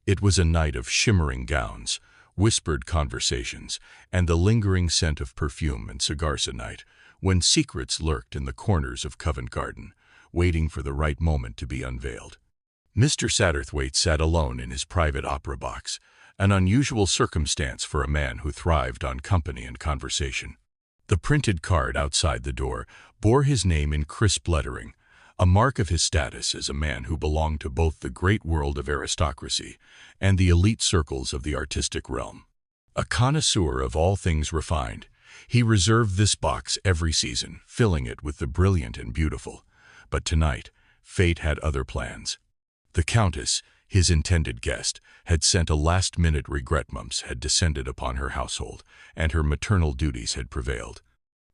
It was a night of shimmering gowns, whispered conversations, and the lingering scent of perfume and cigars, a night when secrets lurked in the corners of Covent Garden, waiting for the right moment to be unveiled. Mr. Satterthwaite sat alone in his private opera box, an unusual circumstance for a man who thrived on company and conversation. The printed card outside the door bore his name in crisp lettering, a mark of his status as a man who belonged to both the great world of aristocracy and the elite circles of the artistic realm. A connoisseur of all things refined, he reserved this box every season, filling it with the brilliant and beautiful. But tonight, fate had other plans. The Countess, his intended guest, had sent a last-minute regret. Mumps had descended upon her household, and her maternal duties had prevailed.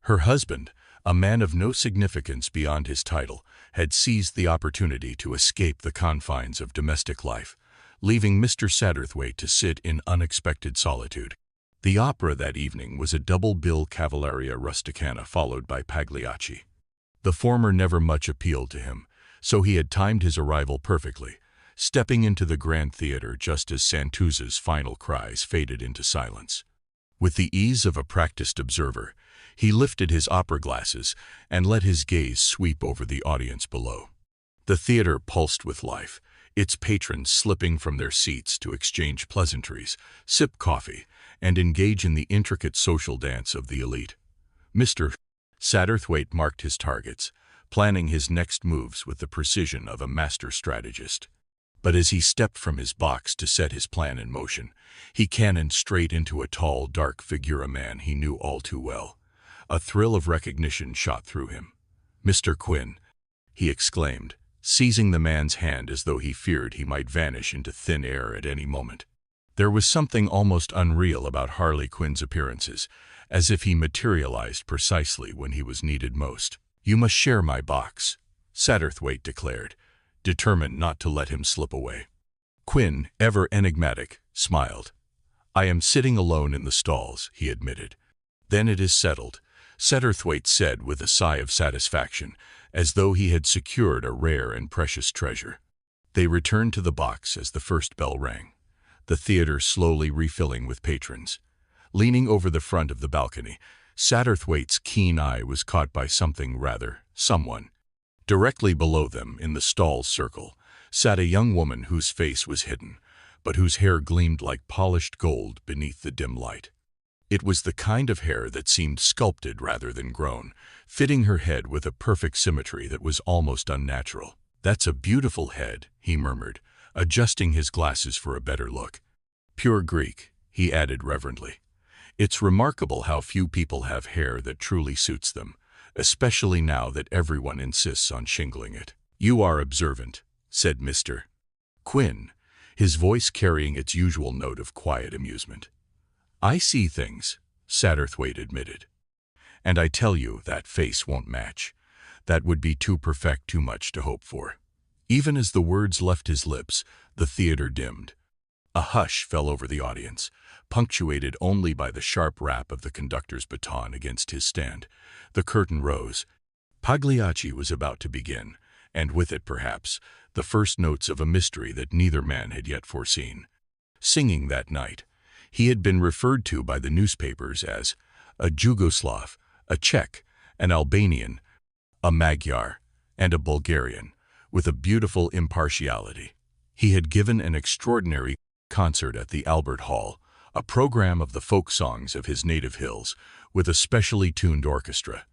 Her husband, a man of no significance beyond his title, had seized the opportunity to escape the confines of domestic life, leaving Mr. Satterthwaite to sit in unexpected solitude. The opera that evening was a double-bill Cavalleria Rusticana followed by Pagliacci. The former never much appealed to him, so he had timed his arrival perfectly, stepping into the Grand Theatre just as Santuza's final cries faded into silence. With the ease of a practiced observer, he lifted his opera glasses and let his gaze sweep over the audience below. The theater pulsed with life, its patrons slipping from their seats to exchange pleasantries, sip coffee, and engage in the intricate social dance of the elite. Mr. Satterthwaite marked his targets, planning his next moves with the precision of a master strategist. But as he stepped from his box to set his plan in motion, he cannoned straight into a tall, dark figure, a man he knew all too well. A thrill of recognition shot through him. "Mr. Quin," he exclaimed, seizing the man's hand as though he feared he might vanish into thin air at any moment. There was something almost unreal about Harley Quin's appearances, as if he materialized precisely when he was needed most. "You must share my box," Satterthwaite declared, determined not to let him slip away. Quin, ever enigmatic, smiled. "I am sitting alone in the stalls," he admitted. "Then it is settled," Satterthwaite said with a sigh of satisfaction, as though he had secured a rare and precious treasure. They returned to the box as the first bell rang, the theater slowly refilling with patrons. Leaning over the front of the balcony, Satterthwaite's keen eye was caught by someone. Directly below them, in the stall's circle, sat a young woman whose face was hidden, but whose hair gleamed like polished gold beneath the dim light. It was the kind of hair that seemed sculpted rather than grown, fitting her head with a perfect symmetry that was almost unnatural. "That's a beautiful head," he murmured, adjusting his glasses for a better look. "Pure Greek," he added reverently. "It's remarkable how few people have hair that truly suits them, especially now that everyone insists on shingling it." "You are observant," said Mr. Quin, his voice carrying its usual note of quiet amusement. "I see things," Satterthwaite admitted. "And I tell you, that face won't match. That would be too perfect, too much to hope for." Even as the words left his lips, the theater dimmed. A hush fell over the audience, punctuated only by the sharp rap of the conductor's baton against his stand. The curtain rose. Pagliacci was about to begin, and with it, perhaps, the first notes of a mystery that neither man had yet foreseen. Singing that night, he had been referred to by the newspapers as a Jugoslav, a Czech, an Albanian, a Magyar, and a Bulgarian, with a beautiful impartiality. He had given an extraordinary concert at the Albert Hall, a program of the folk songs of his native hills, with a specially tuned orchestra.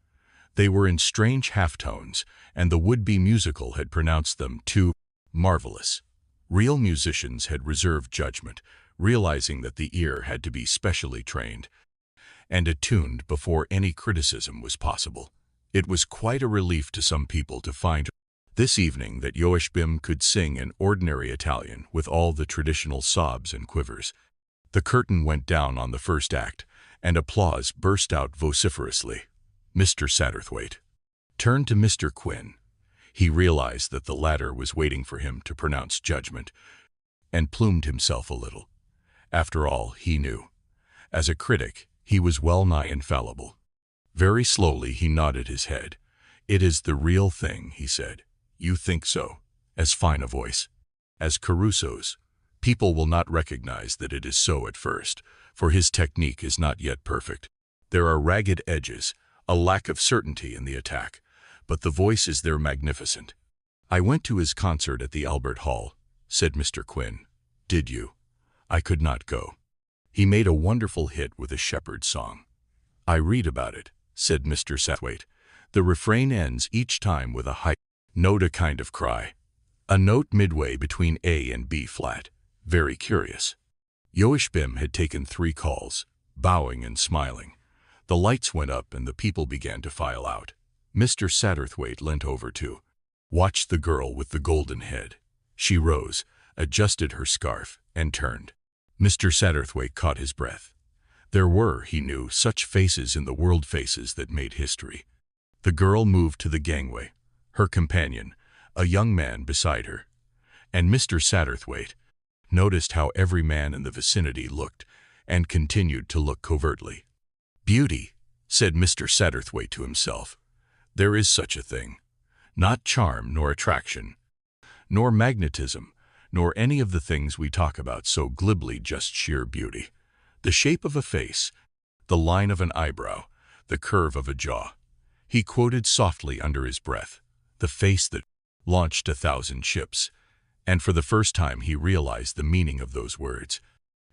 They were in strange halftones, and the would-be musical had pronounced them too marvelous. Real musicians had reserved judgment, realizing that the ear had to be specially trained and attuned before any criticism was possible. It was quite a relief to some people to find this evening that Joachim could sing in ordinary Italian with all the traditional sobs and quivers. The curtain went down on the first act, and applause burst out vociferously. Mr. Satterthwaite turned to Mr. Quin. He realized that the latter was waiting for him to pronounce judgment, and plumed himself a little. After all, he knew. As a critic, he was well-nigh infallible. Very slowly he nodded his head. "It is the real thing," he said. "You think so?" As fine a voice as Caruso's, People will not recognize that it is so at first, for his technique is not yet perfect. There are ragged edges, a lack of certainty in the attack, but the voice is there magnificent. "I went to his concert at the Albert Hall," said Mr. Quin. "Did you?" "I could not go. He made a wonderful hit with a shepherd's song." "I read about it," said Mr. Satterthwaite. "The refrain ends each time with a high note, a kind of cry. A note midway between A and B flat. Very curious." Joachim had taken 3 calls, bowing and smiling. The lights went up and the people began to file out. Mr. Satterthwaite leant over to watch the girl with the golden head. She rose, adjusted her scarf, and turned. Mr. Satterthwaite caught his breath. There were, he knew, such faces in the world, faces that made history. The girl moved to the gangway, her companion, a young man, beside her. And Mr. Satterthwaite noticed how every man in the vicinity looked, and continued to look covertly. "Beauty," said Mr. Satterthwaite to himself. "There is such a thing. Not charm, nor attraction, nor magnetism, nor any of the things we talk about so glibly, just sheer beauty. The shape of a face, the line of an eyebrow, the curve of a jaw." He quoted softly under his breath, "The face that launched 1,000 ships." And for the first time he realized the meaning of those words.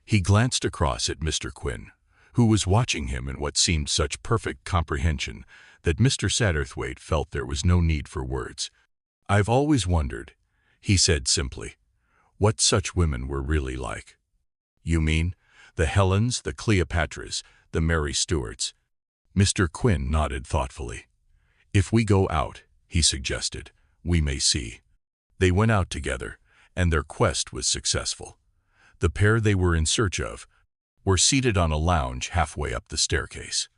He glanced across at Mr. Quin, who was watching him in what seemed such perfect comprehension that Mr. Satterthwaite felt there was no need for words. "I've always wondered," he said simply, "what such women were really like." "You mean the Helens, the Cleopatras, the Mary Stuarts?" Mr. Quin nodded thoughtfully. "If we go out," he suggested, "we may see." They went out together, and their quest was successful. The pair they were in search of were seated on a lounge halfway up the staircase.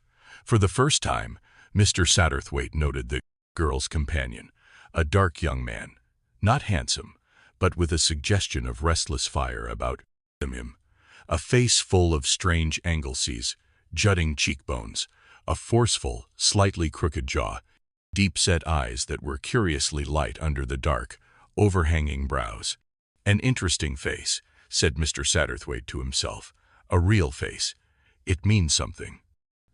For the first time, Mr. Satterthwaite noted the girl's companion, a dark young man, not handsome, but with a suggestion of restless fire about him, a face full of strange anglesees, jutting cheekbones, a forceful, slightly crooked jaw, deep-set eyes that were curiously light under the dark, overhanging brows. "An interesting face," said Mr. Satterthwaite to himself. "A real face. It means something."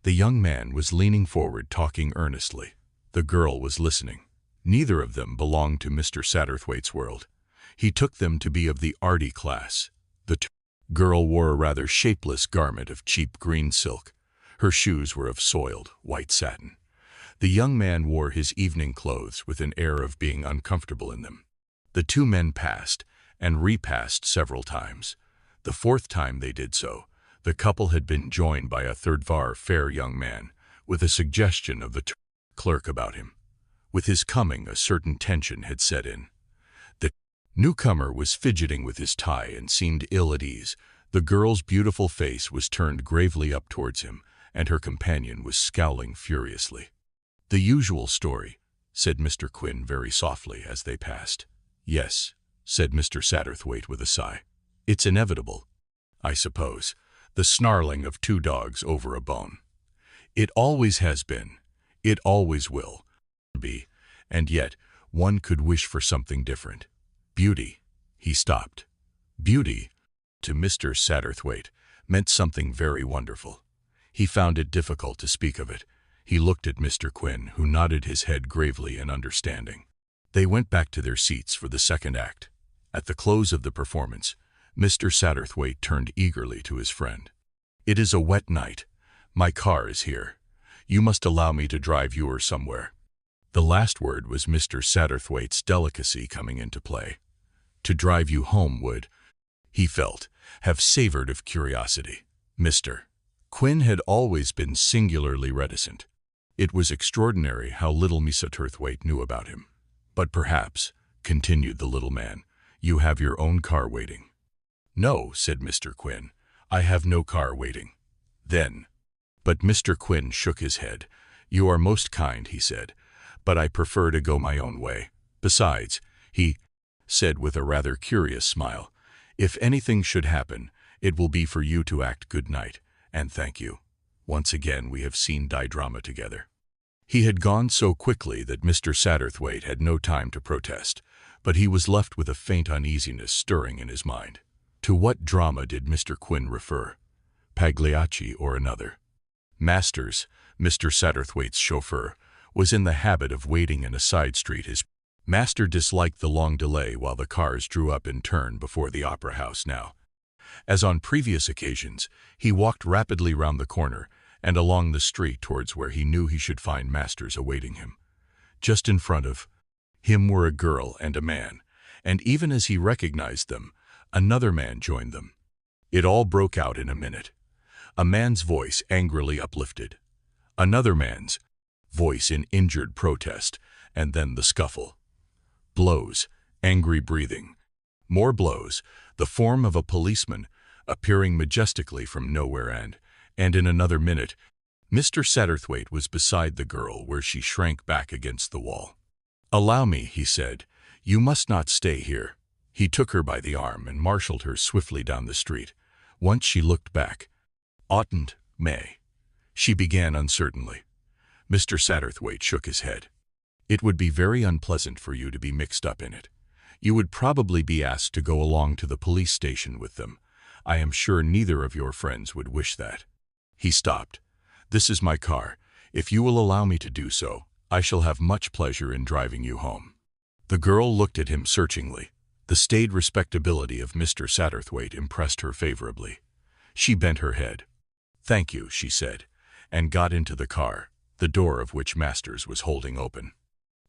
The young man was leaning forward, talking earnestly. The girl was listening. Neither of them belonged to Mr. Satterthwaite's world. He took them to be of the arty class. The girl wore a rather shapeless garment of cheap green silk. Her shoes were of soiled, white satin. The young man wore his evening clothes with an air of being uncomfortable in them. The 2 men passed and repassed several times. The 4th time they did so, the couple had been joined by a third fair young man, with a suggestion of the clerk about him. With his coming, a certain tension had set in. The newcomer was fidgeting with his tie and seemed ill at ease. The girl's beautiful face was turned gravely up towards him, and her companion was scowling furiously. "The usual story," said Mr. Quin very softly as they passed. "Yes," said Mr. Satterthwaite with a sigh. "It's inevitable, I suppose, the snarling of 2 dogs over a bone. It always has been, it always will be, and yet one could wish for something different. Beauty," he stopped. Beauty, to Mr. Satterthwaite, meant something very wonderful. He found it difficult to speak of it. He looked at Mr. Quin, who nodded his head gravely in understanding. They went back to their seats for the 2nd act. At the close of the performance, Mr. Satterthwaite turned eagerly to his friend. "It is a wet night. My car is here. You must allow me to drive you somewhere." The last word was Mr. Satterthwaite's delicacy coming into play. To drive you home would, he felt, have savored of curiosity. Mr. Quin had always been singularly reticent. It was extraordinary how little Mr. Satterthwaite knew about him. "But perhaps," continued the little man, "you have your own car waiting." "No," said Mr. Quin, "I have no car waiting." "Then—" But Mr. Quin shook his head. "You are most kind," he said, "but I prefer to go my own way. Besides," he said with a rather curious smile, "if anything should happen, it will be for you to act good night, and thank you. Once again we have seen drama together." He had gone so quickly that Mr. Satterthwaite had no time to protest, but he was left with a faint uneasiness stirring in his mind. To what drama did Mr. Quin refer? Pagliacci or another? Masters, Mr. Satterthwaite's chauffeur, was in the habit of waiting in a side street. His master disliked the long delay while the cars drew up in turn before the opera house now. As on previous occasions, he walked rapidly round the corner and along the street towards where he knew he should find Masters awaiting him. Just in front of him were a girl and a man, and even as he recognized them, another man joined them. It all broke out in a minute. A man's voice angrily uplifted, another man's voice in injured protest, and then the scuffle. Blows, angry breathing. More blows, the form of a policeman appearing majestically from nowhere, and in another minute, Mr. Satterthwaite was beside the girl where she shrank back against the wall. "Allow me," he said. "You must not stay here." He took her by the arm and marshaled her swiftly down the street. Once she looked back. "Oughtn't, May," she began uncertainly. Mr. Satterthwaite shook his head. "It would be very unpleasant for you to be mixed up in it. You would probably be asked to go along to the police station with them. I am sure neither of your friends would wish that." He stopped. "This is my car. If you will allow me to do so, I shall have much pleasure in driving you home." The girl looked at him searchingly. The staid respectability of Mr. Satterthwaite impressed her favorably. She bent her head. "Thank you," she said, and got into the car, the door of which Masters was holding open.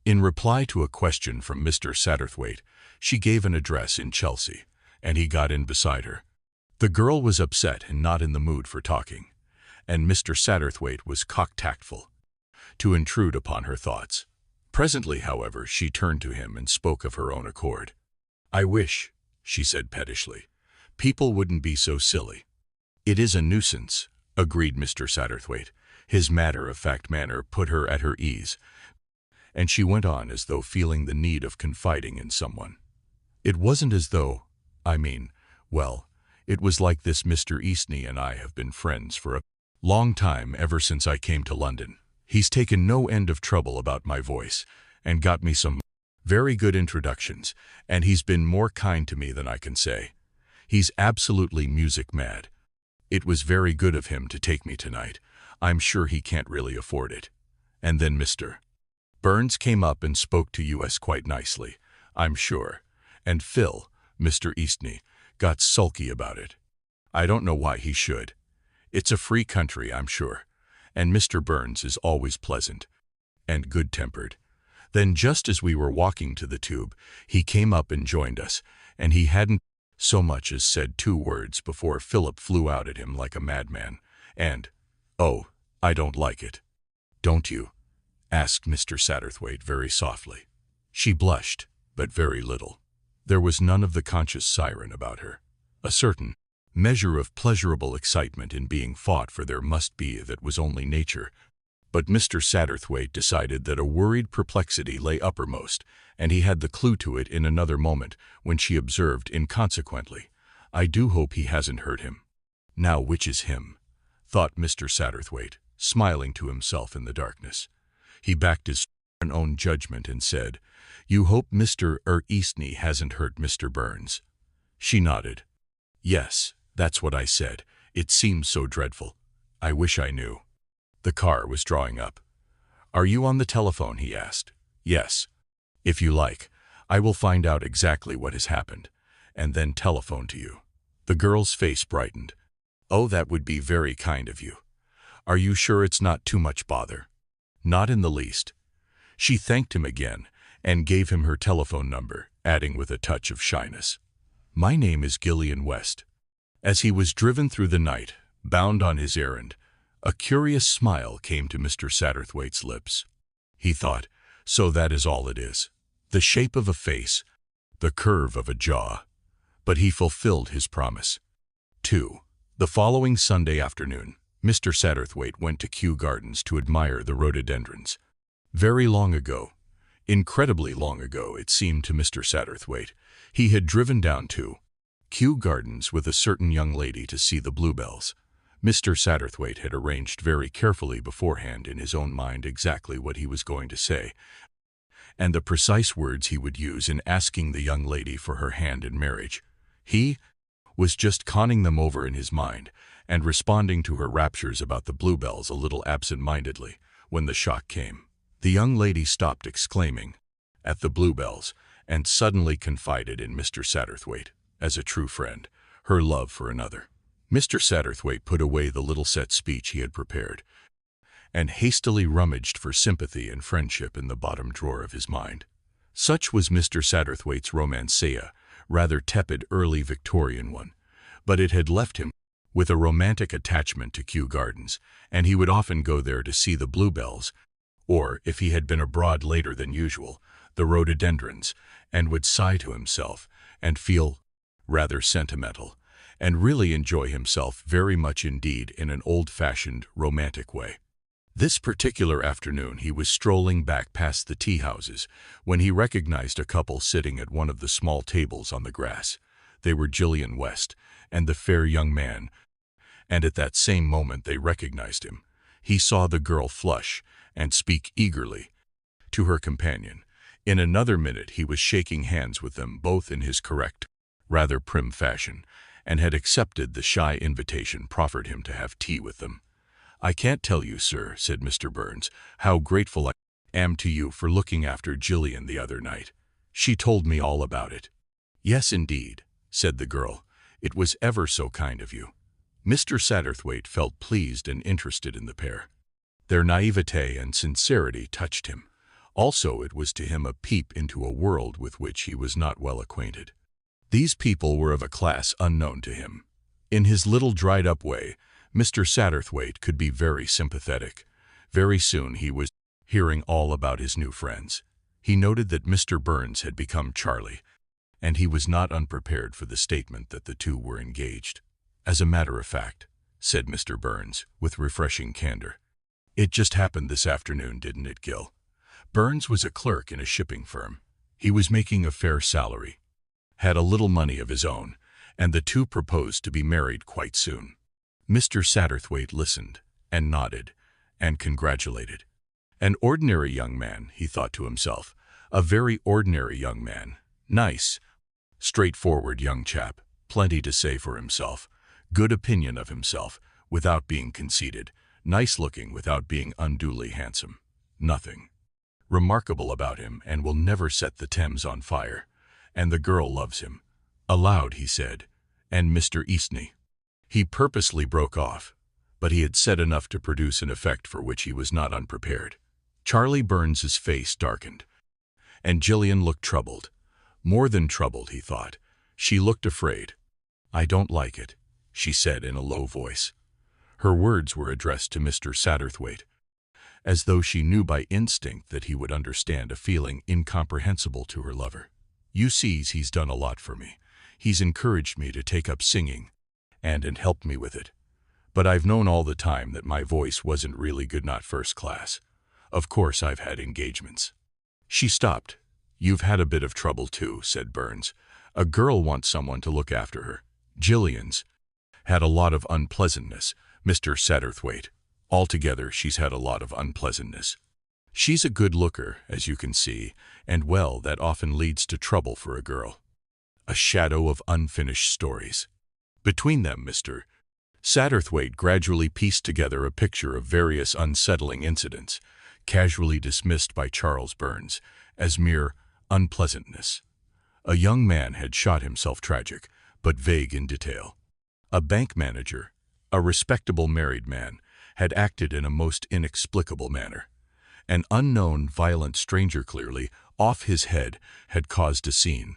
In reply to a question from Mr. Satterthwaite, she gave an address in Chelsea, and he got in beside her. The girl was upset and not in the mood for talking, and Mr. Satterthwaite was cock-tactful to intrude upon her thoughts. Presently, however, she turned to him and spoke of her own accord. "I wish," she said pettishly, "people wouldn't be so silly." "It is a nuisance," agreed Mr. Satterthwaite. His matter-of-fact manner put her at her ease, and she went on as though feeling the need of confiding in someone. "It wasn't as though, well, it was like this. Mr. Eastney and I have been friends for a long time, ever since I came to London. He's taken no end of trouble about my voice, and got me some very good introductions, and he's been more kind to me than I can say. He's absolutely music mad. It was very good of him to take me tonight. I'm sure he can't really afford it. And then Mr. Burns came up and spoke to us quite nicely, I'm sure. And Phil, Mr. Eastney, got sulky about it. I don't know why he should. It's a free country, I'm sure. And Mr. Burns is always pleasant and good-tempered. Then just as we were walking to the tube, he came up and joined us, and he hadn't so much as said 2 words before Philip flew out at him like a madman, and, "Oh, I don't like it." "Don't you?" asked Mr. Satterthwaite very softly. She blushed, but very little. There was none of the conscious siren about her. A certain measure of pleasurable excitement in being fought for there must be that was only nature. But Mr. Satterthwaite decided that a worried perplexity lay uppermost, and he had the clue to it in another moment when she observed inconsequently, "I do hope he hasn't hurt him." Now which is him? Thought Mr. Satterthwaite, smiling to himself in the darkness. He backed his own judgment and said, "You hope Mr. Eastney hasn't hurt Mr. Burns?" She nodded. "Yes, that's what I said. It seems so dreadful. I wish I knew." The car was drawing up. "Are you on the telephone?" he asked. "Yes. If you like, I will find out exactly what has happened, and then telephone to you." The girl's face brightened. "Oh, that would be very kind of you. Are you sure it's not too much bother?" "Not in the least." She thanked him again and gave him her telephone number, adding with a touch of shyness, "My name is Gillian West." As he was driven through the night, bound on his errand, a curious smile came to Mr. Satterthwaite's lips. He thought, so that is all it is. The shape of a face, the curve of a jaw. But he fulfilled his promise. 2. The following Sunday afternoon, Mr. Satterthwaite went to Kew Gardens to admire the rhododendrons. Very long ago, incredibly long ago it seemed to Mr. Satterthwaite, he had driven down to Kew Gardens with a certain young lady to see the bluebells. Mr. Satterthwaite had arranged very carefully beforehand in his own mind exactly what he was going to say, and the precise words he would use in asking the young lady for her hand in marriage. He was just conning them over in his mind and responding to her raptures about the bluebells a little absent-mindedly when the shock came. The young lady stopped exclaiming at the bluebells and suddenly confided in Mr. Satterthwaite, as a true friend, her love for another. Mr. Satterthwaite put away the little set speech he had prepared and hastily rummaged for sympathy and friendship in the bottom drawer of his mind. Such was Mr. Satterthwaite's romancea, rather tepid early Victorian one, but it had left him with a romantic attachment to Kew Gardens, and he would often go there to see the bluebells, or, if he had been abroad later than usual, the rhododendrons, and would sigh to himself and feel rather sentimental, and really enjoy himself very much indeed in an old-fashioned, romantic way. This particular afternoon he was strolling back past the tea-houses when he recognized a couple sitting at one of the small tables on the grass. They were Gillian West and the fair young man, and at that same moment they recognized him. He saw the girl flush and speak eagerly to her companion. In another minute he was shaking hands with them both in his correct, rather prim fashion, and had accepted the shy invitation proffered him to have tea with them. "I can't tell you, sir," said Mr. Burns, "how grateful I am to you for looking after Gillian the other night. She told me all about it." "Yes, indeed," said the girl. "It was ever so kind of you." Mr. Satterthwaite felt pleased and interested in the pair. Their naivete and sincerity touched him. Also, it was to him a peep into a world with which he was not well acquainted. These people were of a class unknown to him. In his little dried-up way, Mr. Satterthwaite could be very sympathetic. Very soon he was hearing all about his new friends. He noted that Mr. Burns had become Charlie, and he was not unprepared for the statement that the two were engaged. "As a matter of fact," said Mr. Burns, with refreshing candor, "it just happened this afternoon, didn't it, Gil?" Burns was a clerk in a shipping firm. He was making a fair salary, had a little money of his own, and the two proposed to be married quite soon. Mr. Satterthwaite listened, and nodded, and congratulated. An ordinary young man, he thought to himself, a very ordinary young man. Nice, straightforward young chap, plenty to say for himself, good opinion of himself, without being conceited, nice-looking without being unduly handsome. Nothing remarkable about him, and will never set the Thames on fire. And the girl loves him. Aloud he said, "And Mr. Eastney." He purposely broke off, but he had said enough to produce an effect for which he was not unprepared. Charlie Burns's face darkened, and Gillian looked troubled. More than troubled, he thought. She looked afraid. "I don't like it," she said in a low voice. Her words were addressed to Mr. Satterthwaite, as though she knew by instinct that he would understand a feeling incomprehensible to her lover. "You sees, he's done a lot for me. He's encouraged me to take up singing, and helped me with it. But I've known all the time that my voice wasn't really good, not first class. Of course I've had engagements." She stopped. "You've had a bit of trouble too," said Burns. "A girl wants someone to look after her. Gillian's had a lot of unpleasantness, Mr. Satterthwaite. Altogether, she's had a lot of unpleasantness. She's a good looker, as you can see, and well, that often leads to trouble for a girl." A shadow of unfinished stories. Between them, Mr. Satterthwaite gradually pieced together a picture of various unsettling incidents, casually dismissed by Charles Burns as mere unpleasantness. A young man had shot himself, tragic, but vague in detail. A bank manager, a respectable married man, had acted in a most inexplicable manner. An unknown, violent stranger, clearly off his head, had caused a scene.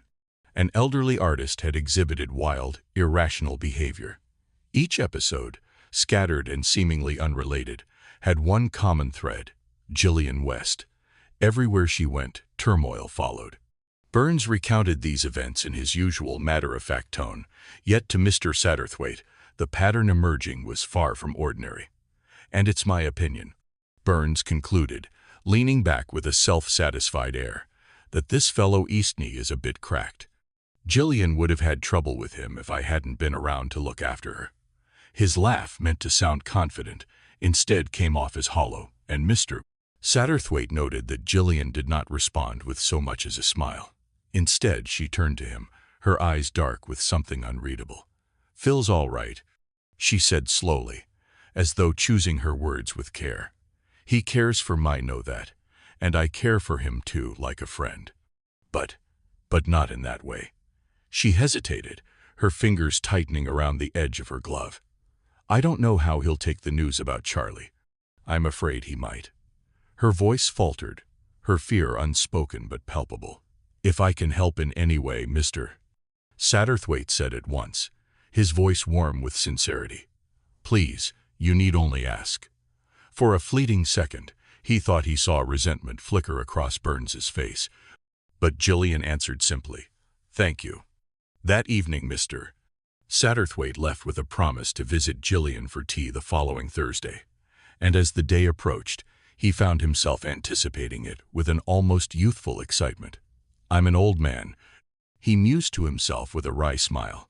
An elderly artist had exhibited wild, irrational behavior. Each episode, scattered and seemingly unrelated, had one common thread: Gillian West. Everywhere she went, turmoil followed. Burns recounted these events in his usual matter-of-fact tone, yet to Mr. Satterthwaite, the pattern emerging was far from ordinary. "And it's my opinion," Burns concluded, leaning back with a self-satisfied air, "that this fellow Eastney is a bit cracked. Gillian would have had trouble with him if I hadn't been around to look after her." His laugh, meant to sound confident, instead came off as hollow, and Mr. Satterthwaite noted that Gillian did not respond with so much as a smile. Instead, she turned to him, her eyes dark with something unreadable. "Phil's all right," she said slowly, as though choosing her words with care. "He cares for me, know that, and I care for him too, like a friend. But not in that way." She hesitated, her fingers tightening around the edge of her glove. "I don't know how he'll take the news about Charlie. I'm afraid he might." Her voice faltered, her fear unspoken but palpable. "If I can help in any way, Mr. Satterthwaite said at once, his voice warm with sincerity. "Please, you need only ask." For a fleeting second, he thought he saw resentment flicker across Burns's face, but Gillian answered simply, "Thank you." That evening, Mr. Satterthwaite left with a promise to visit Gillian for tea the following Thursday, and as the day approached, he found himself anticipating it with an almost youthful excitement. "I'm an old man," he mused to himself with a wry smile,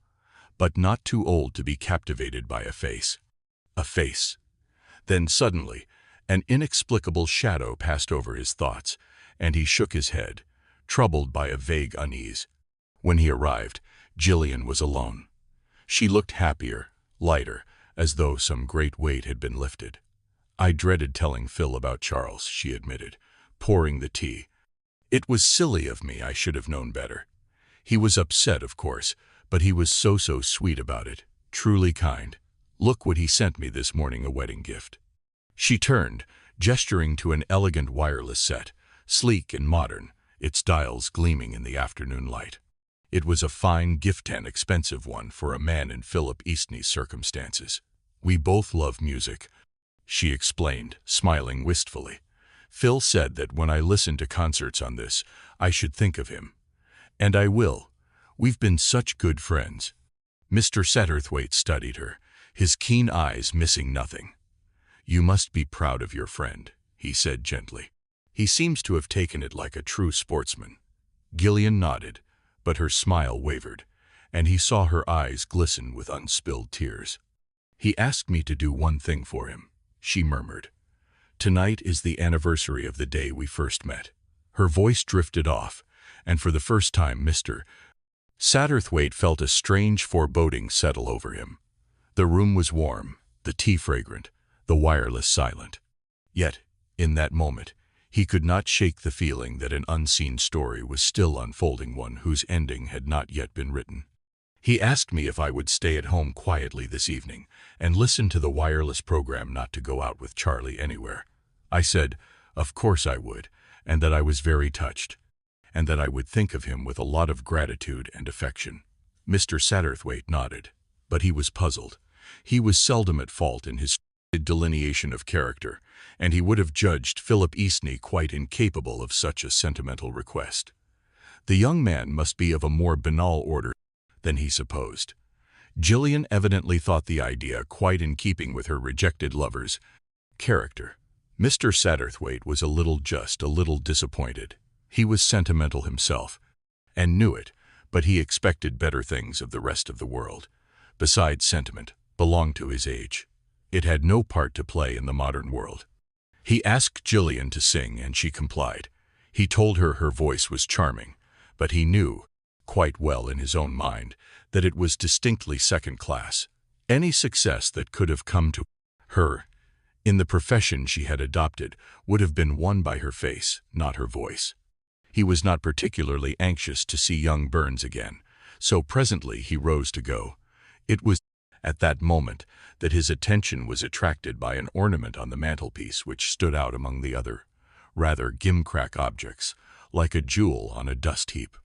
"but not too old to be captivated by a face." A face. Then suddenly, an inexplicable shadow passed over his thoughts, and he shook his head, troubled by a vague unease. When he arrived, Gillian was alone. She looked happier, lighter, as though some great weight had been lifted. "I dreaded telling Phil about Charles," she admitted, pouring the tea. "It was silly of me, I should have known better. He was upset, of course, but he was so sweet about it, truly kind. Look what he sent me this morning, a wedding gift." She turned, gesturing to an elegant wireless set, sleek and modern, its dials gleaming in the afternoon light. It was a fine gift, an expensive one for a man in Philip Eastney's circumstances. "We both love music," she explained, smiling wistfully. "Phil said that when I listen to concerts on this, I should think of him. And I will. We've been such good friends." Mr. Satterthwaite studied her, his keen eyes missing nothing. "You must be proud of your friend," he said gently. "He seems to have taken it like a true sportsman." Gillian nodded, but her smile wavered, and he saw her eyes glisten with unspilled tears. "He asked me to do one thing for him," she murmured. "Tonight is the anniversary of the day we first met." Her voice drifted off, and for the first time Mr. Satterthwaite felt a strange foreboding settle over him. The room was warm, the tea fragrant, the wireless silent. Yet, in that moment, he could not shake the feeling that an unseen story was still unfolding, one whose ending had not yet been written. "He asked me if I would stay at home quietly this evening and listen to the wireless program, not to go out with Charlie anywhere. I said, of course I would, and that I was very touched, and that I would think of him with a lot of gratitude and affection." Mr. Satterthwaite nodded, but he was puzzled. He was seldom at fault in his delineation of character, and he would have judged Philip Eastney quite incapable of such a sentimental request. The young man must be of a more banal order than he supposed. Gillian evidently thought the idea quite in keeping with her rejected lover's character. Mr. Satterthwaite was a little disappointed. He was sentimental himself, and knew it, but he expected better things of the rest of the world. Besides, sentiment belonged to his age. It had no part to play in the modern world. He asked Gillian to sing, and she complied. He told her her voice was charming, but he knew, quite well in his own mind, that it was distinctly second class. Any success that could have come to her in the profession she had adopted would have been won by her face, not her voice. He was not particularly anxious to see young Burns again, so presently he rose to go. It was at that moment that his attention was attracted by an ornament on the mantelpiece which stood out among the other, rather gimcrack objects, like a jewel on a dust heap.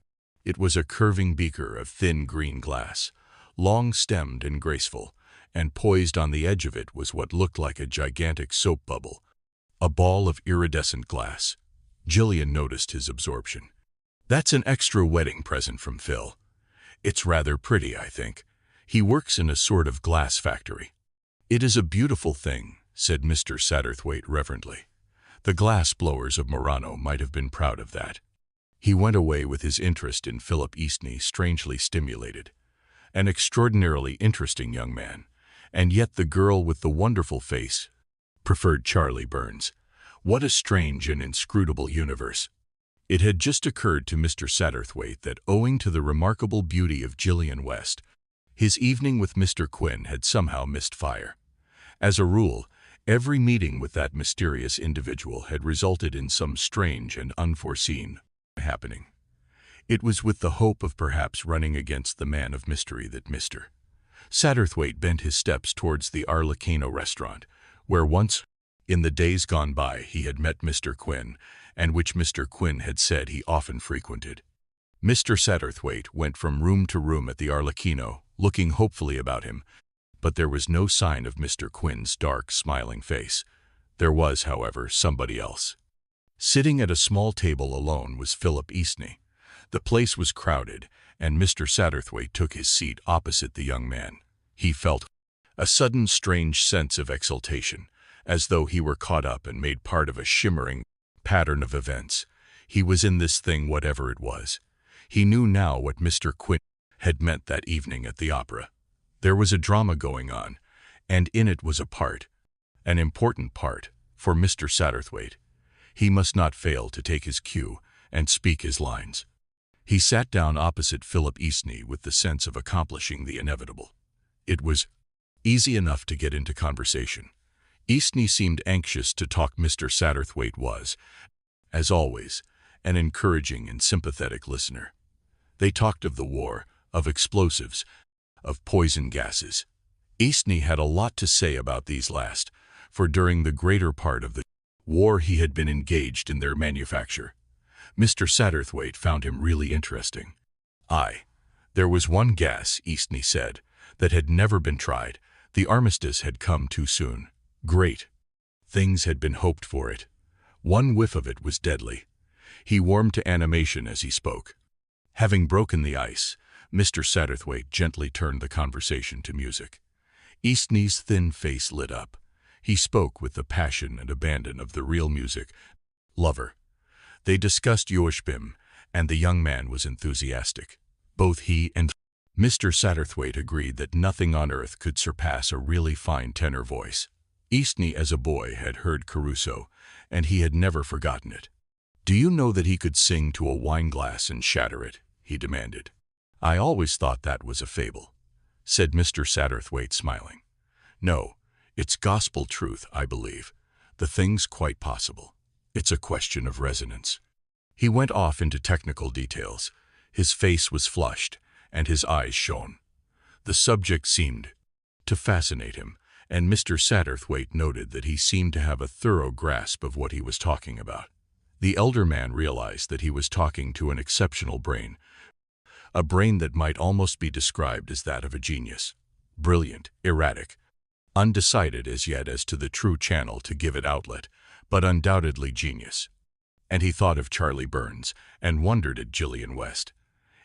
It was a curving beaker of thin green glass, long-stemmed and graceful, and poised on the edge of it was what looked like a gigantic soap bubble, a ball of iridescent glass. Gillian noticed his absorption. "That's an extra wedding present from Phil. It's rather pretty, I think. He works in a sort of glass factory." "It is a beautiful thing," said Mr. Satterthwaite reverently. "The glass blowers of Murano might have been proud of that." He went away with his interest in Philip Eastney strangely stimulated. An extraordinarily interesting young man, and yet the girl with the wonderful face preferred Charlie Burns. What a strange and inscrutable universe. It had just occurred to Mr. Satterthwaite that owing to the remarkable beauty of Gillian West, His evening with Mr. Quin had somehow missed fire. As a rule, every meeting with that mysterious individual had resulted in some strange and unforeseen happening. It was with the hope of perhaps running against the man of mystery that Mr. Satterthwaite bent his steps towards the Arlecchino restaurant, where once, in the days gone by, he had met Mr. Quin, and which Mr. Quin had said he often frequented. Mr. Satterthwaite went from room to room at the Arlecchino, looking hopefully about him, but there was no sign of Mr. Quin's dark, smiling face. There was, however, somebody else. Sitting at a small table alone was Philip Eastney. The place was crowded, and Mr. Satterthwaite took his seat opposite the young man. He felt a sudden strange sense of exultation, as though he were caught up and made part of a shimmering pattern of events. He was in this thing, whatever it was. He knew now what Mr. Quin had meant that evening at the opera. There was a drama going on, and in it was a part, an important part, for Mr. Satterthwaite. He must not fail to take his cue and speak his lines. He sat down opposite Philip Eastney with the sense of accomplishing the inevitable. It was easy enough to get into conversation. Eastney seemed anxious to talk. Mr. Satterthwaite was, as always, an encouraging and sympathetic listener. They talked of the war, of explosives, of poison gases. Eastney had a lot to say about these last, for during the greater part of the war he had been engaged in their manufacture. Mr. Satterthwaite found him really interesting. There was one gas, Eastney said, that had never been tried. The armistice had come too soon. Great things had been hoped for it. One whiff of it was deadly. He warmed to animation as he spoke. Having broken the ice, Mr. Satterthwaite gently turned the conversation to music. Eastney's thin face lit up. He spoke with the passion and abandon of the real music lover. They discussed Joachim, and the young man was enthusiastic. Both he and Mr. Satterthwaite agreed that nothing on earth could surpass a really fine tenor voice. Eastney, as a boy, had heard Caruso, and he had never forgotten it. "Do you know that he could sing to a wine glass and shatter it?" he demanded. "I always thought that was a fable," said Mr. Satterthwaite, smiling. "No, it's gospel truth, I believe. The thing's quite possible. It's a question of resonance." He went off into technical details. His face was flushed, and his eyes shone. The subject seemed to fascinate him, and Mr. Satterthwaite noted that he seemed to have a thorough grasp of what he was talking about. The elder man realized that he was talking to an exceptional brain, a brain that might almost be described as that of a genius. Brilliant, erratic, undecided as yet as to the true channel to give it outlet, but undoubtedly genius. And he thought of Charlie Burns and wondered at Gillian West.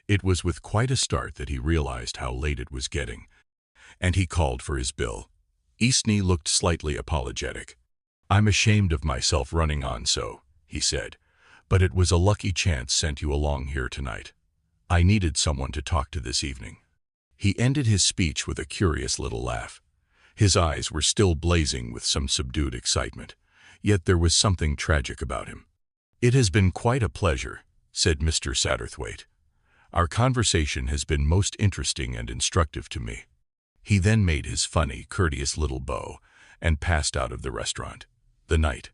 It was with quite a start that he realized how late it was getting, and he called for his bill. Eastney looked slightly apologetic. "I'm ashamed of myself running on so," he said, "but it was a lucky chance sent you along here tonight. I needed someone to talk to this evening." He ended his speech with a curious little laugh. His eyes were still blazing with some subdued excitement, yet there was something tragic about him. "It has been quite a pleasure," said Mr. Satterthwaite. "Our conversation has been most interesting and instructive to me." He then made his funny, courteous little bow and passed out of the restaurant. The night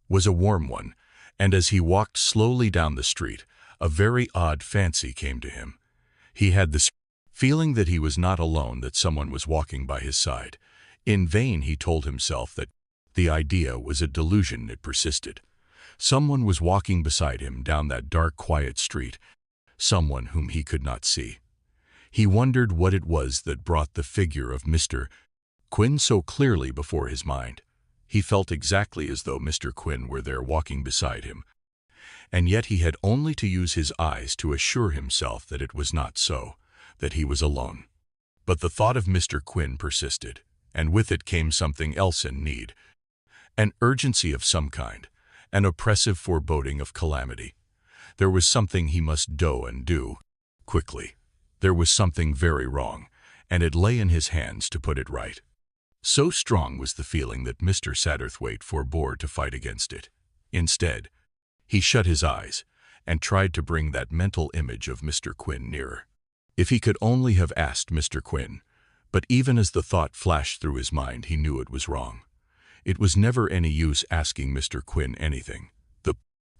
was a warm one, and as he walked slowly down the street, a very odd fancy came to him. He had this feeling that he was not alone, that someone was walking by his side. In vain he told himself that the idea was a delusion. It persisted. Someone was walking beside him down that dark, quiet street, someone whom he could not see. He wondered what it was that brought the figure of Mr. Quin so clearly before his mind. He felt exactly as though Mr. Quin were there walking beside him, and yet he had only to use his eyes to assure himself that it was not so, that he was alone. But the thought of Mr. Quin persisted, and with it came something else in need, an urgency of some kind, an oppressive foreboding of calamity. There was something he must do, and do quickly. There was something very wrong, and it lay in his hands to put it right. So strong was the feeling that Mr. Satterthwaite forbore to fight against it. Instead, he shut his eyes and tried to bring that mental image of Mr. Quin nearer. If he could only have asked Mr. Quin, but even as the thought flashed through his mind, he knew it was wrong. It was never any use asking Mr. Quin anything. The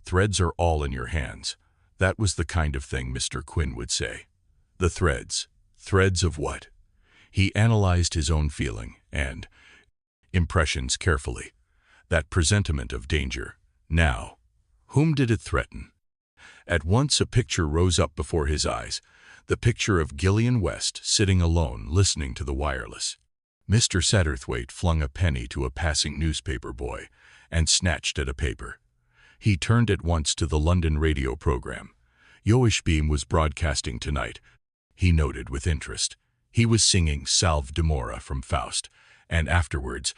threads are all in your hands. That was the kind of thing Mr. Quin would say. The threads. Threads of what? He analyzed his own feeling and impressions carefully. That presentiment of danger. Now, whom did it threaten? At once a picture rose up before his eyes, the picture of Gillian West sitting alone listening to the wireless. Mr. Satterthwaite flung a penny to a passing newspaper boy and snatched at a paper. He turned at once to the London radio program. Joachim was broadcasting tonight, he noted with interest. He was singing Salve d'Amore from Faust, and afterwards,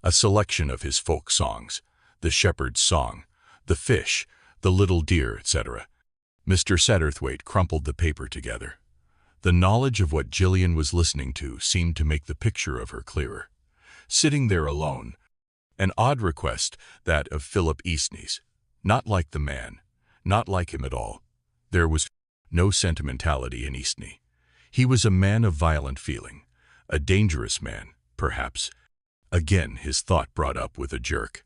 a selection of his folk songs, the shepherd's song, the fish, the little deer, etc. Mr. Satterthwaite crumpled the paper together. The knowledge of what Gillian was listening to seemed to make the picture of her clearer. Sitting there alone, an odd request, that of Philip Eastney's. Not like the man, not like him at all. There was no sentimentality in Eastney. He was a man of violent feeling, a dangerous man, perhaps. Again his thought brought up with a jerk.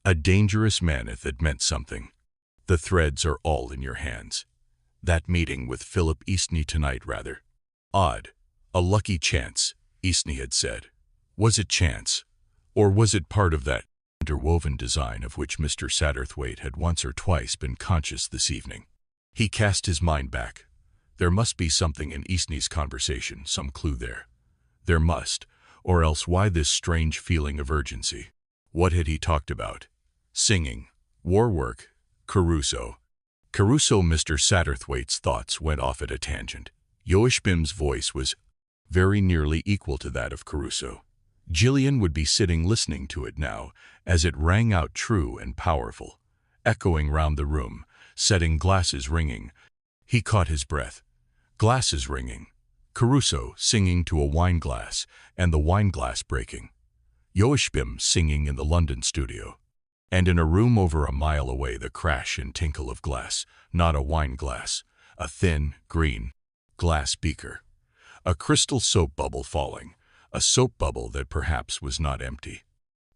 A dangerous man, if it meant something. The threads are all in your hands. That meeting with Philip Eastney tonight, rather. Odd. A lucky chance, Eastney had said. Was it chance? Or was it part of that interwoven design of which Mr. Satterthwaite had once or twice been conscious this evening? He cast his mind back. There must be something in Eastney's conversation, some clue there. There must, or else why this strange feeling of urgency? What had he talked about? Singing, war work, Caruso. Mr. Satterthwaite's thoughts went off at a tangent. Joachim's voice was very nearly equal to that of Caruso. Gillian would be sitting listening to it now, as it rang out true and powerful, echoing round the room, setting glasses ringing. He caught his breath. Glasses ringing. Caruso singing to a wine glass, and the wine glass breaking. Joachim singing in the London studio. And in a room over a mile away, the crash and tinkle of glass, not a wine glass, a thin, green glass beaker. A crystal soap bubble falling, a soap bubble that perhaps was not empty.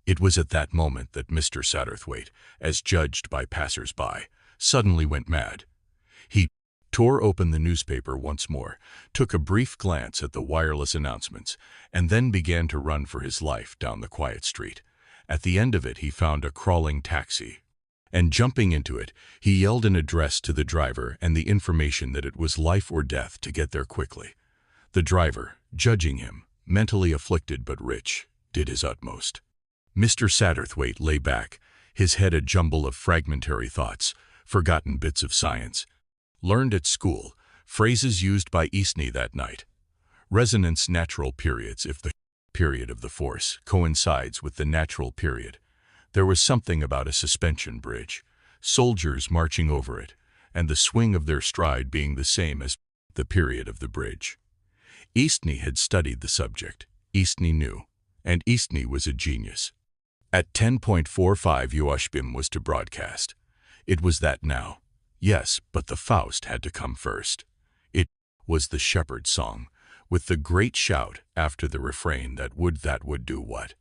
It was at that moment that Mr. Satterthwaite, as judged by passers-by, suddenly went mad. He tore open the newspaper once more, took a brief glance at the wireless announcements, and then began to run for his life down the quiet street. At the end of it he found a crawling taxi, and jumping into it, he yelled an address to the driver and the information that it was life or death to get there quickly. The driver, judging him, mentally afflicted but rich, did his utmost. Mr. Satterthwaite lay back, his head a jumble of fragmentary thoughts, forgotten bits of science, learned at school, phrases used by Eastney that night. Resonance natural periods, if the period of the force coincides with the natural period. There was something about a suspension bridge, soldiers marching over it, and the swing of their stride being the same as the period of the bridge. Eastney had studied the subject. Eastney knew, and Eastney was a genius. At 10:45 Joachim was to broadcast. It was that now. Yes, but the Faust had to come first. It was the shepherd's song, with the great shout after the refrain that would do what?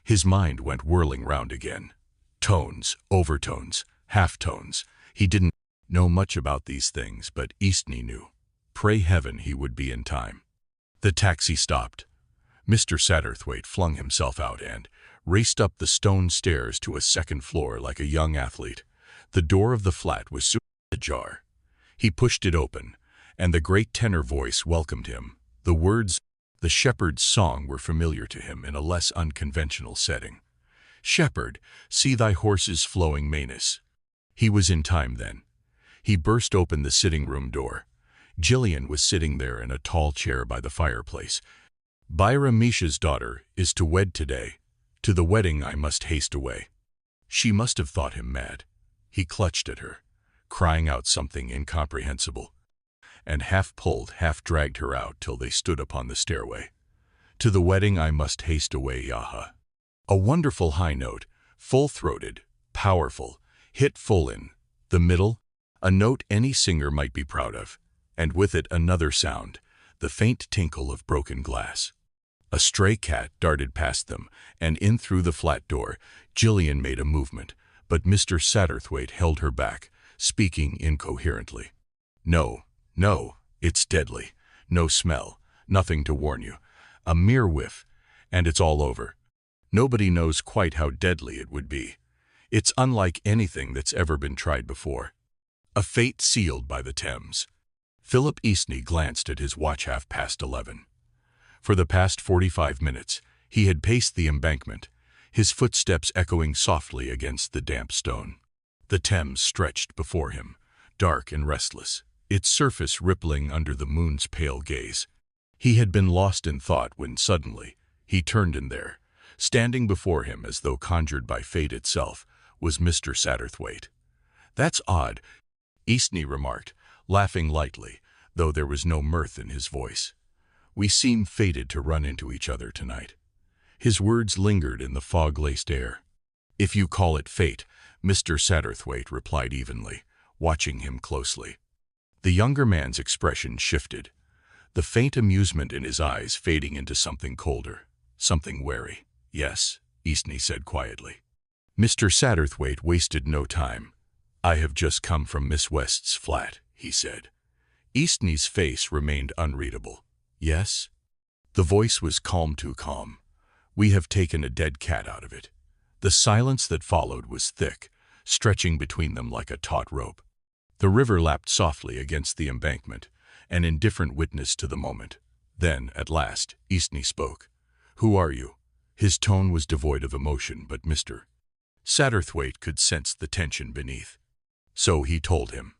His mind went whirling round again. Tones, overtones, halftones. He didn't know much about these things, but Eastney knew. Pray heaven he would be in time. The taxi stopped. Mr. Satterthwaite flung himself out and raced up the stone stairs to a second floor like a young athlete. The door of the flat was soon ajar. He pushed it open, and the great tenor voice welcomed him. The words, the shepherd's song, were familiar to him in a less unconventional setting. Shepherd, see thy horses flowing Manus. He was in time then. He burst open the sitting-room door. Gillian was sitting there in a tall chair by the fireplace. Byra Misha's daughter is to wed today. To the wedding I must haste away. She must have thought him mad. He clutched at her, crying out something incomprehensible, and half pulled, half dragged her out till they stood upon the stairway. To the wedding I must haste away, Yaha. A wonderful high note, full-throated, powerful, hit full in the middle, a note any singer might be proud of, and with it another sound, the faint tinkle of broken glass. A stray cat darted past them, and in through the flat door. Gillian made a movement, but Mr. Satterthwaite held her back, speaking incoherently. "No, no, it's deadly. No smell, nothing to warn you. A mere whiff, and it's all over. Nobody knows quite how deadly it would be. It's unlike anything that's ever been tried before. A fate sealed by the Thames." Philip Eastney glanced at his watch 11:30. For the past 45 minutes, he had paced the embankment, his footsteps echoing softly against the damp stone. The Thames stretched before him, dark and restless, its surface rippling under the moon's pale gaze. He had been lost in thought when suddenly he turned, and there, standing before him as though conjured by fate itself, was Mr. Satterthwaite. "That's odd," Eastney remarked, laughing lightly, though there was no mirth in his voice. "We seem fated to run into each other tonight." His words lingered in the fog-laced air. "If you call it fate," Mr. Satterthwaite replied evenly, watching him closely. The younger man's expression shifted, the faint amusement in his eyes fading into something colder, something wary. "Yes," Eastney said quietly. Mr. Satterthwaite wasted no time. "I have just come from Miss West's flat," he said. Eastney's face remained unreadable. "Yes?" The voice was too calm. "We have taken a dead cat out of it." The silence that followed was thick, stretching between them like a taut rope. The river lapped softly against the embankment, an indifferent witness to the moment. Then, at last, Eastney spoke. "Who are you?" His tone was devoid of emotion, but Mr. Satterthwaite could sense the tension beneath. So he told him.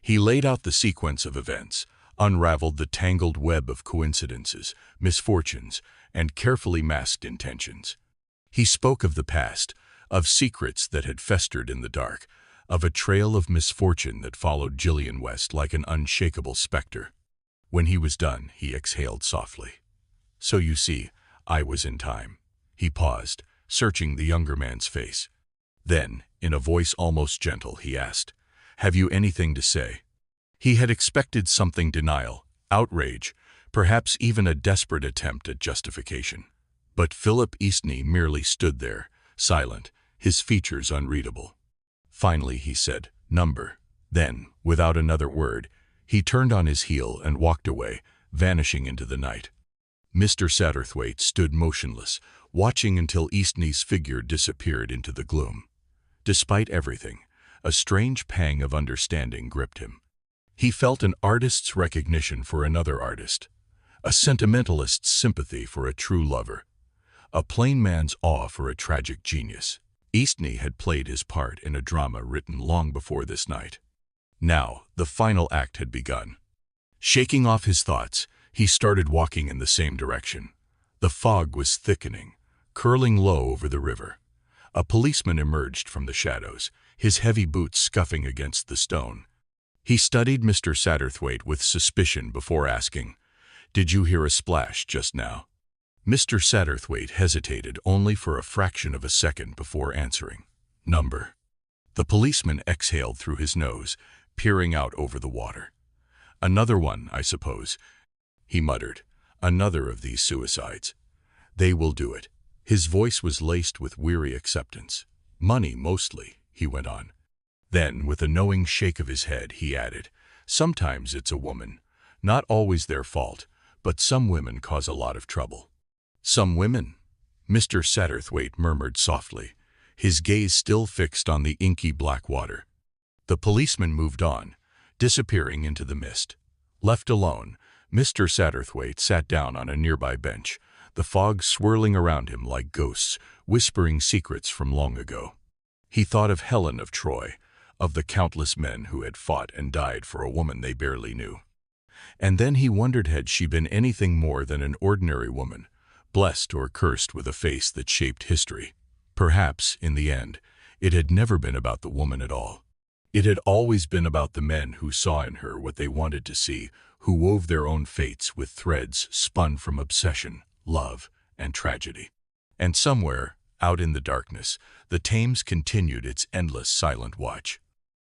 He laid out the sequence of events, unraveled the tangled web of coincidences, misfortunes, and carefully masked intentions. He spoke of the past, of secrets that had festered in the dark, of a trail of misfortune that followed Gillian West like an unshakable specter. When he was done, he exhaled softly. "So you see, I was in time." He paused, searching the younger man's face. Then, in a voice almost gentle, he asked, "Have you anything to say?" He had expected something: denial, outrage, perhaps even a desperate attempt at justification. But Philip Eastney merely stood there, silent, his features unreadable. Finally he said, "Number." Then, without another word, he turned on his heel and walked away, vanishing into the night. Mr. Satterthwaite stood motionless, watching until Eastney's figure disappeared into the gloom. Despite everything, a strange pang of understanding gripped him. He felt an artist's recognition for another artist, a sentimentalist's sympathy for a true lover, a plain man's awe for a tragic genius. Eastney had played his part in a drama written long before this night. Now, the final act had begun. Shaking off his thoughts, he started walking in the same direction. The fog was thickening, curling low over the river. A policeman emerged from the shadows, his heavy boots scuffing against the stone. He studied Mr. Satterthwaite with suspicion before asking, "Did you hear a splash just now?" Mr. Satterthwaite hesitated only for a fraction of a second before answering, "Number." The policeman exhaled through his nose, peering out over the water. "Another one, I suppose," he muttered. "Another of these suicides. They will do it." His voice was laced with weary acceptance. "Money, mostly," he went on. Then, with a knowing shake of his head, he added, "Sometimes it's a woman. Not always their fault, but some women cause a lot of trouble." "Some women?" Mr. Satterthwaite murmured softly, his gaze still fixed on the inky black water. The policeman moved on, disappearing into the mist. Left alone, Mr. Satterthwaite sat down on a nearby bench, the fog swirling around him like ghosts, whispering secrets from long ago. He thought of Helen of Troy, of the countless men who had fought and died for a woman they barely knew. And then he wondered, had she been anything more than an ordinary woman, blessed or cursed with a face that shaped history? Perhaps, in the end, it had never been about the woman at all. It had always been about the men who saw in her what they wanted to see, who wove their own fates with threads spun from obsession, love, and tragedy. And somewhere, out in the darkness, the Thames continued its endless silent watch.